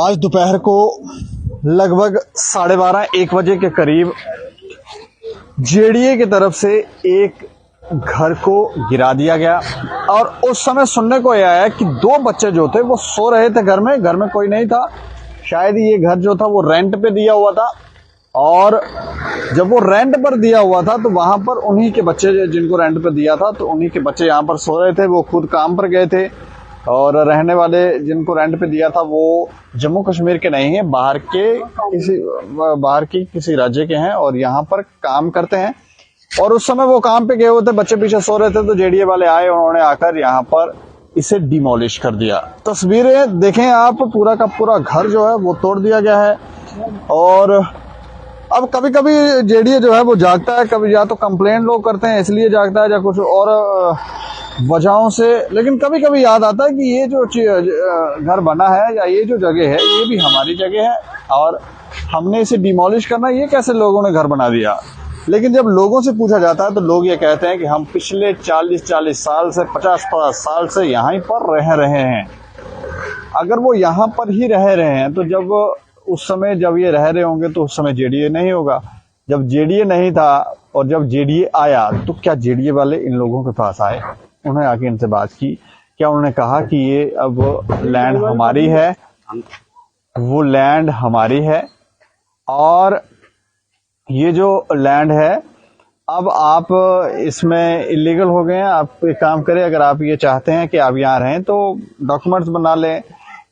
आज दोपहर को लगभग 12:30-1 बजे के करीब जेडीए की तरफ से एक घर को गिरा दिया गया और उस समय सुनने को यह आया कि 2 बच्चे जो थे वो सो रहे थे घर में कोई नहीं था। शायद ये घर जो था वो रेंट पे दिया हुआ था और जब वो रेंट पर दिया हुआ था तो वहां पर उन्हीं के बच्चे जिनको रेंट पे दिया था तो उन्हीं के बच्चे यहाँ पर सो रहे थे। वो खुद काम पर गए थे और रहने वाले जिनको रेंट पे दिया था वो जम्मू कश्मीर के नहीं है, बाहर की किसी राज्य के हैं और यहाँ पर काम करते हैं। और उस समय वो काम पे गए हुए थे, बच्चे पीछे सो रहे थे तो जेडीए वाले आए, उन्होंने आकर यहाँ पर इसे डिमोलिश कर दिया। तस्वीरें देखें आप, पूरा का पूरा घर जो है वो तोड़ दिया गया है। और अब कभी कभी जेडीए जो है वो जागता है, कभी या तो कंप्लेंट लोग करते हैं इसलिए जागता है या कुछ और वजहों से, लेकिन कभी कभी याद आता है कि ये जो घर बना है या ये जो जगह है ये भी हमारी जगह है और हमने इसे डिमोलिश करना, ये कैसे लोगों ने घर बना दिया। लेकिन जब लोगों से पूछा जाता है तो लोग ये कहते हैं कि हम पिछले 40 साल से 50 साल से यहाँ पर रह रहे हैं। अगर वो यहाँ पर ही रह रहे हैं तो जब उस समय जब ये रह रहे होंगे तो उस समय जेडीए नहीं होगा। जब जेडीए नहीं था और जब जेडीए आया तो क्या जेडीए वाले इन लोगों के पास आए, उन्होंने आके इनसे बात की, क्या उन्होंने कहा कि ये अब लैंड हमारी है, वो लैंड हमारी है और ये जो लैंड है अब आप इसमें इलीगल हो गए हैं, आप एक काम करें, अगर आप ये चाहते हैं कि आप यहाँ रहें तो डॉक्यूमेंट्स बना लें,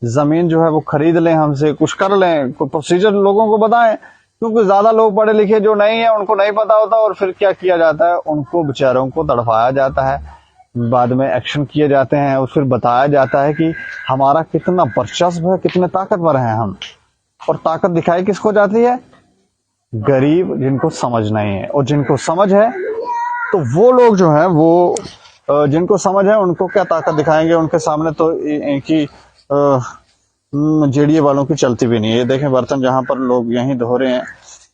जमीन जो है वो खरीद लें, हमसे कुछ कर लें, कोई प्रोसीजर लोगों को बताएं। क्योंकि ज्यादा लोग पढ़े लिखे जो नहीं है उनको नहीं पता होता और फिर क्या किया जाता है, उनको बेचारों को तड़पाया जाता है, बाद में एक्शन किए जाते हैं और फिर बताया जाता है कि हमारा कितना वर्चस्व है, कितने ताकतवर हैं हम। और ताकत दिखाई किसको जाती है? गरीब, जिनको समझ नहीं है। और जिनको समझ है तो वो लोग जो है वो जिनको समझ है उनको क्या ताकत दिखाएंगे, उनके सामने तो इनकी जेडीए वालों की चलती भी नहीं है। ये देखें बर्तन जहां पर लोग यहीं धो रहे हैं।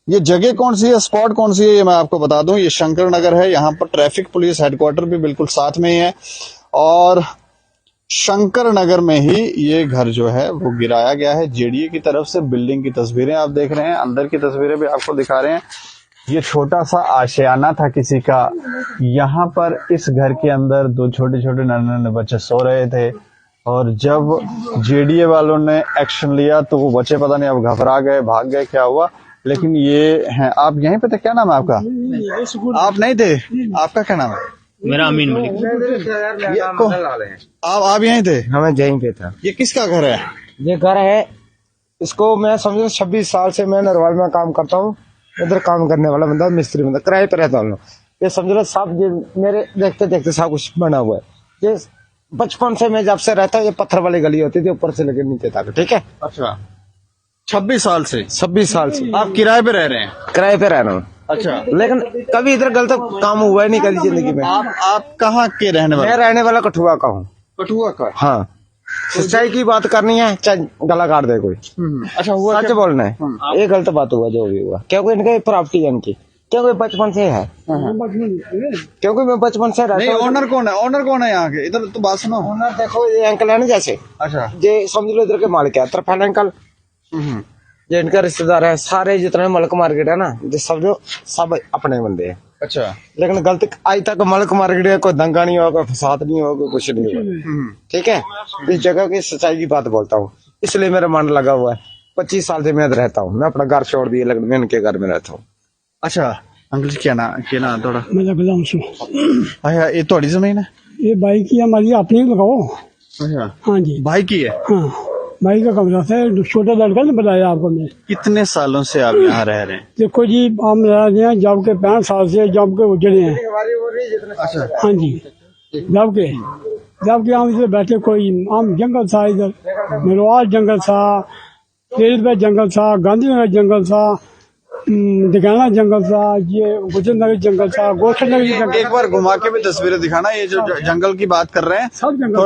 ये जगह कौन सी है, स्पॉट कौन सी है, ये मैं आपको बता दूं, ये शंकर नगर है। यहाँ पर ट्रैफिक पुलिस हेडक्वार्टर भी बिल्कुल साथ में ही है और शंकर नगर में ही ये घर जो है वो गिराया गया है जेडीए की तरफ से। बिल्डिंग की तस्वीरें आप देख रहे हैं, अंदर की तस्वीरें भी आपको दिखा रहे हैं। ये छोटा सा आशियाना था किसी का, यहाँ पर इस घर के अंदर 2 छोटे नन्हे बच्चे सो रहे थे और जब जेडीए वालों ने एक्शन लिया तो वो बच्चे पता नहीं अब घबरा गए, भाग गए, क्या हुआ। लेकिन ये हैं, आप यहीं पे थे, क्या नाम है आपका? आप नहीं थे, आपका क्या नाम है? मेरा अमीन मलिक। आप यहीं थे? हमें यहीं पे था। ये किसका घर है? ये घर है, इसको मैं समझो 26 साल से मैं नरवाल में काम करता हूँ। इधर काम करने वाला बंदा, मिस्त्री बंदा, किराए पे रहता हूँ। ये समझ लो सब मेरे देखते देखते सब कुछ बना हुआ है। ये बचपन से मैं जब से रहता हूँ, ये पत्थर वाली गली होती थी ऊपर से लेकर नीचे तक, ठीक है। अच्छा, 26 साल से? 26 साल से आप किराए पे रह रहे हैं? किराए पे रह रहा हूँ। अच्छा, लेकिन कभी इधर गलत काम हुआ ही नहीं कभी जिंदगी में। आप कहाँ के रहने वाले? मैं रहने वाला कठुआ का हूँ। कठुआ का? हाँ, सच्चाई की बात करनी है, चाहे गला काट दे कोई। अच्छा, हुआ सच बोलना है। ये गलत बात हुआ जो भी हुआ, क्योंकि इनके प्रॉपर्टी है इनकी, क्योंकि बचपन से है, क्योंकि मैं बचपन से रहता हूँ। ओनर कौन है? ओनर कौन है यहाँ के? इधर तो बात सुनो। ओनर देखो, ये अंकल है ना जैसे। अच्छा, ये समझ लो इधर के मालिक है तरफान अंकल, जो इनका रिश्तेदार है। सारे जितने मलक मार्केट है ना, जो समझो सब अपने बंदे हैं। अच्छा, लेकिन गलती आज तक मलक मार्केट है, कोई दंगा नहीं हुआ, कोई फसाद नहीं हुआ, कोई कुछ नहीं हुआ, ठीक है। इस जगह की सच्चाई की बात बोलता हूँ, इसलिए मेरा मन लगा हुआ है। 25 साल से मैं रहता हूँ, मैं अपना घर छोड़ दिया, लेकिन मैं इनके घर में रहता हूँ। अच्छा अंकल जी, क्या नाम थोड़ा? मैं गुलाम सिंह। अच्छा, ये थोड़ी जमीन है? ये भाई की हमारी अपनी लगाओ। अच्छा, हाँ जी, भाई की है? हाँ, भाई का कमरा था। छोटा लड़का ने बताया आपको। मैं कितने सालों से आप यहाँ रह रहे हैं? देखो जी, हम रह रहे हैं जब के 65 साल से, जब के उजड़े हैं। अच्छा, हाँ जी, जब के हम इधर बैठे, कोई आम जंगल था, इधर नरवाल जंगल था, रेलवे जंगल था, गांधीनगर जंगल था, दिगाना जंगल था, ये गुजर नगर जंगल था, गोठन नगर जंगल। एक बार घुमा के भी तस्वीरें दिखाना। ये जो जंगल की बात कर रहे हैं, सब जंगल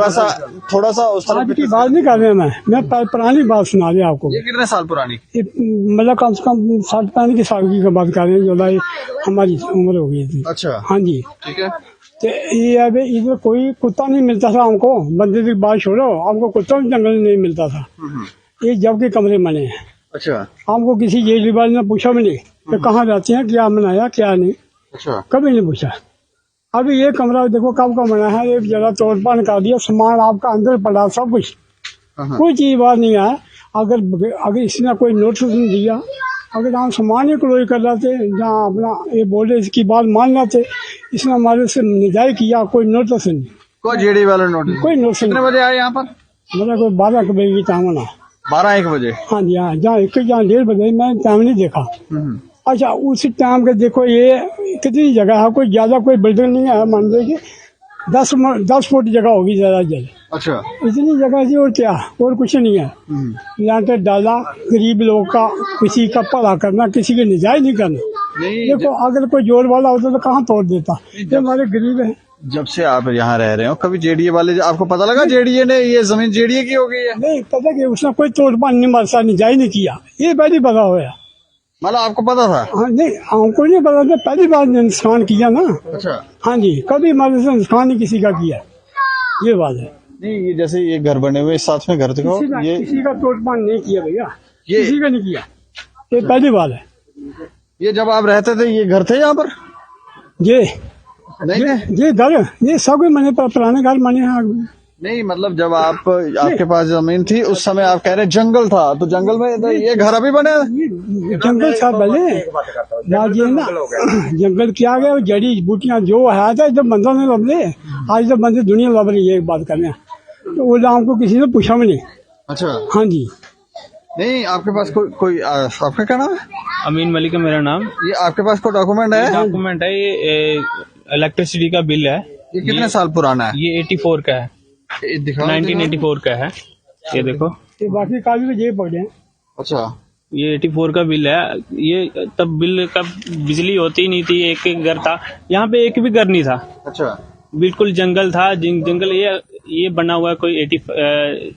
थोड़ा सा उस तरफ आज की बात नहीं कर रहे हैं। मैं पुरानी बात सुना रहा आपको। ये कितने साल पुरानी? मतलब कम से कम 60-65 साल की बात कर रहे हैं, जो हमारी उम्र हो गई थी। अच्छा, हाँ जी, ठीक है। तो ये है भाई इधर कोई कुत्ता नहीं मिलता था हमको, बंदे की बात छोड़ो, हमको कुत्ता भी जंगल में नहीं मिलता था। ये जब के कमरे बने हैं। अच्छा हमको किसी जेल वाले ने पूछा भी नहीं कि कहाँ रहते हैं, क्या बनाया क्या नहीं, अच्छा कभी नहीं पूछा। अभी ये कमरा देखो कब का बना है, एक जगह तोड़पान कर दिया, सामान आपका अंदर पड़ा सब कुछ, कोई चीज बात नहीं है। अगर इसने कोई नोटिस नहीं दिया, अगर हम सामान ही क्लोज कर लाते, जहाँ अपना ये बोले इसकी बात मान लाते, इसने हमारे से निजाय किया, कोई नोटिस नहीं, कोई जेडी वाला नोटिस? कोई नोटिस कितने नहीं। बजे आए यहाँ पर? मतलब कोई 12 बजे की टाइम होना। 12-1 बजे। हाँ जी हाँ, जहाँ 1 जहाँ 1:30 बजे मैं टाइम नहीं देखा। अच्छा उस टाइम के देखो ये कितनी जगह है, कोई ज्यादा कोई बिल्डिंग नहीं है, मान लो कि 10 फुट जगह होगी ज्यादा जगह, अच्छा इतनी जगह थी और क्या, और कुछ नहीं है। लाटे डाला, गरीब लोग का किसी का भला करना, किसी के निजाय नहीं करना। नहीं देखो अगर कोई जोर वाला होता तो कहाँ तोड़ देता, ये हमारे गरीब है। जब से आप यहाँ रह रहे हो कभी जेडीए वाले, आपको पता लगा जेडीए ने ये जमीन जेडीए की हो गई है? नहीं पता कि उसने कोई तोड़पान नहीं मरसा निजाय नहीं किया, ये पहली पता होया। मतलब आपको पता था? हाँ नहीं हमको नहीं पता था, पहली बार नुकसान किया ना। अच्छा हाँ जी, कभी हमारे से नुकसान नहीं किसी का किया, ये बात है। नहीं ये जैसे ये घर बने हुए साथ में घर दिखाओ, ये किसी का तोड़पान नहीं किया भैया, ये- किसी का नहीं किया, ये पहली बात है। ये जब आप रहते थे ये घर थे यहाँ पर? ये नहीं ये घर, ये सब मने पुराने घर मने हैं। नहीं मतलब जब आपके पास जमीन थी उस समय आप कह रहे जंगल था, तो जंगल में तो ये घर अभी बने हैं? जंगल था पहले, ये ना जंगल क्या गया, जड़ी बूटियां जो है था जब बंदा नहीं लबले, आज जब बंदे दुनिया लब रही है एक बात करने, तो वो हमको किसी ने पूछा भी नहीं। अच्छा हाँ जी नहीं आपके पास कोई आपका क्या नाम है? अमीन मलिक है मेरा नाम। ये आपके पास कोई डॉक्यूमेंट है? डॉक्यूमेंट है, ये इलेक्ट्रिसिटी का बिल है। ये कितने साल पुराना है? ये 84 का है, ये दिखाओ 1984 का है। ये देखो, ये बाकी कागज में ये पकड़े हैं। अच्छा ये 84 का बिल है। ये तब बिल का बिजली होती नहीं थी, एक घर था यहाँ पे, एक भी घर नहीं था, अच्छा बिल्कुल जंगल था। जंगल ये बना हुआ है, कोई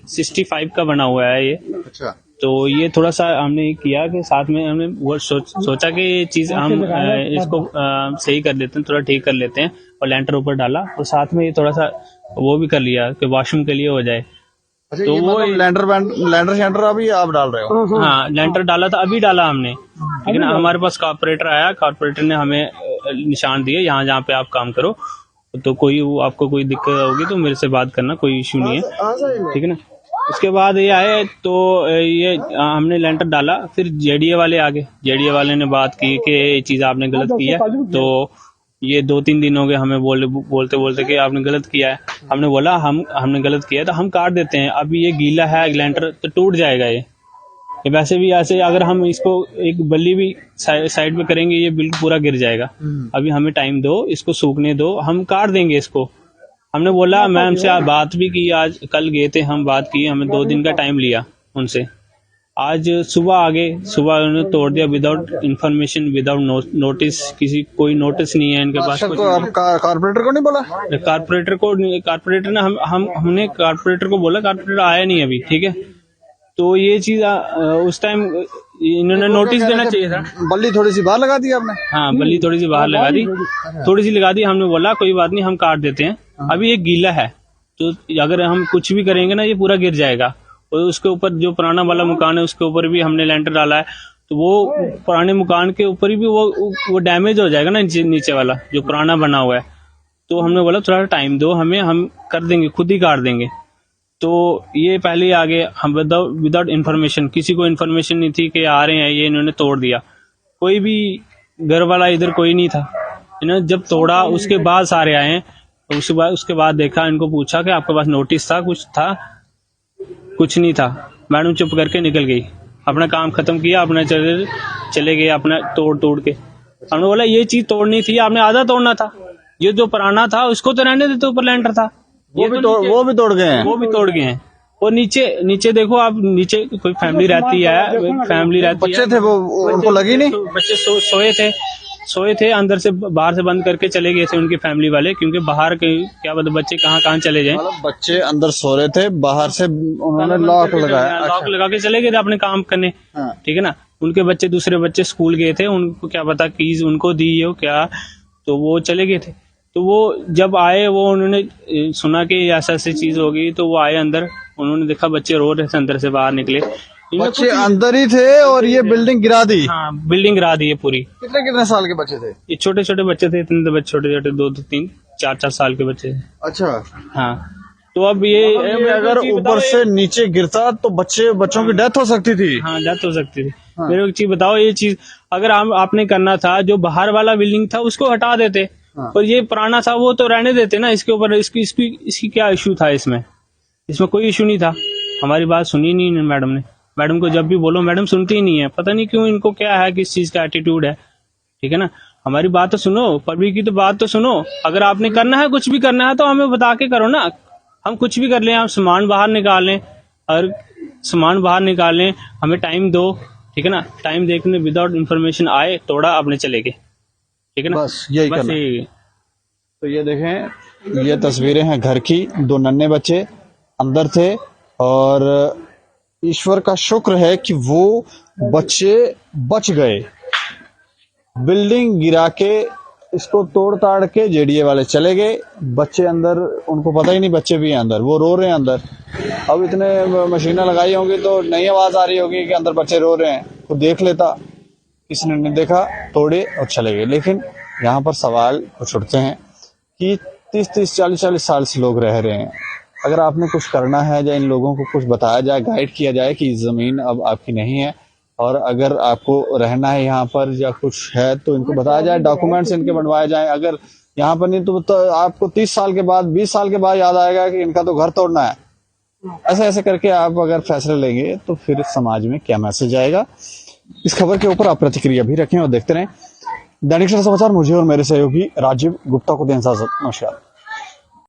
65 का बना हुआ है ये। अच्छा तो ये थोड़ा सा हमने किया कि साथ में हमने वो सोचा कि ये चीज हम इसको सही कर देते हैं, थोड़ा ठीक कर लेते हैं, और लेंटर ऊपर डाला, और साथ में ये थोड़ा सा वो भी कर लिया कि वॉशरूम के लिए हो जाए। अच्छा तो ये वो मतलब लैंडर शेंटर अभी आप डाल रहे हो? हाँ लेंटर डाला था, अभी डाला हमने, ठीक है ना। हमारे पास कारपोरेटर आया, कारपोरेटर ने हमें निशान दिए, यहाँ जहाँ पे आप काम करो, तो आपको कोई दिक्कत होगी तो मेरे से बात करना, कोई इश्यू नहीं है, ठीक है ना। उसके बाद ये आए तो ये हमने लेंटर डाला, फिर जेडीए वाले आ गए। जेडीए वाले ने बात की कि ये चीज आपने गलत की है, तो ये 2-3 दिन हो गए हमें बोलते बोलते कि आपने गलत किया है। हमने बोला हमने गलत किया है तो हम काट देते हैं, अभी ये गीला है लेंटर तो टूट जाएगा ये वैसे भी ऐसे अगर हम इसको एक बल्ली भी साइड में करेंगे ये बिल्कुल पूरा गिर जाएगा। अभी हमें टाइम दो, इसको सूखने दो, हम काट देंगे इसको। हमने बोला, मैम से बात भी की, आज कल गए थे हम, बात की, हमें 2 दिन का टाइम लिया उनसे। आज सुबह आ गए, सुबह उन्होंने तोड़ दिया विदाउट इन्फॉर्मेशन, विदाउट नोटिस, कोई नोटिस नहीं है इनके पास। कारपोरेटर को नहीं बोला? कारपोरेटर ने हमने कारपोरेटर को बोला, कारपोरेटर आया नहीं अभी, ठीक है। तो ये चीज उस टाइम इन्होंने नोटिस देना चाहिए था। बल्ली थोड़ी सी बाहर लगा दी आपने? हाँ बल्ली थोड़ी सी बाहर लगा दी, थोड़ी सी लगा दी। हमने बोला कोई बात नहीं, हम काट देते हैं, अभी ये गीला है तो अगर हम कुछ भी करेंगे ना ये पूरा गिर जाएगा। और उसके ऊपर जो पुराना वाला मकान है उसके ऊपर भी हमने लेंटर डाला है, तो वो पुराने मकान के ऊपर भी वो डैमेज हो जाएगा ना, नीचे वाला जो पुराना बना हुआ है। तो हमने बोला थोड़ा टाइम दो हमें, हम कर देंगे, खुद ही काट देंगे। तो ये पहले ही आ गए, हम विदाउट इन्फॉर्मेशन, किसी को इन्फॉर्मेशन नहीं थी कि आ रहे हैं, ये इन्होंने तोड़ दिया। कोई भी घर वाला इधर कोई नहीं था। इन्होंने जब तोड़ा उसके बाद सारे आए हैं, उसके बाद देखा, इनको पूछा कि आपके पास नोटिस था, कुछ था? कुछ नहीं था। मैडम चुप करके निकल गई, अपना काम खत्म किया, अपना चले गए अपना तोड़ के। हमने बोला ये चीज तोड़नी थी, आपने आधा तोड़ना था, ये जो पुराना था उसको तो रहने देते, ऊपर लेंटर था वो भी तोड़ गए हैं। वो भी तोड़ गए हैं। और नीचे देखो आप, नीचे कोई फैमिली रहती है, बच्चे थे वो, उनको लगी नहीं? बच्चे सोए थे अंदर से, बाहर से बंद करके चले गए थे उनकी फैमिली वाले, क्योंकि बाहर के क्या पता बच्चे कहाँ चले जाएं। मतलब बच्चे अंदर सो रहे थे, बाहर से उन्होंने लॉक लगाया, लॉक लगा के चले गए थे अपने काम करने, ठीक है ना। उनके बच्चे, दूसरे बच्चे स्कूल गए थे, उनको क्या पता कीज उनको दी हो क्या, तो वो चले गए थे। तो वो जब आए, वो उन्होंने सुना कि ऐसा ऐसी चीज होगी, तो वो आए अंदर, उन्होंने देखा बच्चे रो रहे थे, अंदर से बाहर निकले। इन्हें बच्चे अंदर ही थे और ये बिल्डिंग गिरा दी। हाँ, बिल्डिंग गिरा दी है पूरी। कितने कितने साल के बच्चे थे? ये छोटे छोटे बच्चे थे, इतने तो बच्चे छोटे छोटे, 2 3 4 साल के बच्चे थे। अच्छा, हाँ, तो अब ये अगर ऊपर से नीचे गिरता तो बच्चों की डेथ हो सकती थी। हाँ, डेथ हो सकती थी। मेरे को एक चीज बताओ, ये चीज अगर आपने करना था, जो बाहर वाला बिल्डिंग था उसको हटा देते, पर ये पुराना था वो तो रहने देते ना। इसके ऊपर इसकी क्या इशू था? इसमें कोई इशू नहीं था। हमारी बात सुनी नहीं मैडम ने। मैडम को जब भी बोलो, मैडम सुनती ही नहीं है। पता नहीं क्यों, इनको क्या है, किस चीज का एटीट्यूड है। ठीक है ना, हमारी बात तो सुनो, पब्लिक की तो बात तो सुनो। अगर आपने करना है, कुछ भी करना है, तो हमें बता के करो ना। हम कुछ भी कर लें, हम सामान बाहर निकाल लें, और सामान बाहर निकाल लें, हमें टाइम दो। ठीक है ना, टाइम देखने विदाउट इन्फॉर्मेशन आए, तोड़ा, अपने चले गए। ठीक है ना, बस यही करना। यही। तो ये देखें, ये तस्वीरें हैं घर की। 2 नन्हे बच्चे अंदर थे और ईश्वर का शुक्र है कि वो बच्चे बच गए। बिल्डिंग गिरा के, इसको तोड़ ताड़ के जेडीए वाले चले गए। बच्चे अंदर, उनको पता ही नहीं बच्चे भी हैं अंदर, वो रो रहे हैं अंदर। अब इतने मशीनें लगाई होंगी तो नई आवाज आ रही होगी कि अंदर बच्चे रो रहे हैं। तो देख लेता, किसी ने नहीं देखा, तोड़े और चले गए। लेकिन यहाँ पर सवाल कुछ उठते हैं कि 30 40 साल से लोग रह रहे हैं। अगर आपने कुछ करना है, या इन लोगों को कुछ बताया जाए, गाइड किया जाए कि जमीन अब आपकी नहीं है, और अगर आपको रहना है यहाँ पर या कुछ है तो इनको बताया जाए, डॉक्यूमेंट्स इनके बनवाए जाएं। अगर यहाँ पर नहीं तो आपको 30 साल के बाद, 20 साल के बाद याद आएगा कि इनका तो घर तोड़ना है। ऐसे ऐसे करके आप अगर फैसले लेंगे तो फिर समाज में क्या मैसेज आएगा? इस खबर के ऊपर आप प्रतिक्रिया भी रखें और देखते रहें दैनिक सवेरा समाचार। मुझे और मेरे सहयोगी राजीव गुप्ता को दें इजाजत। नमस्कार।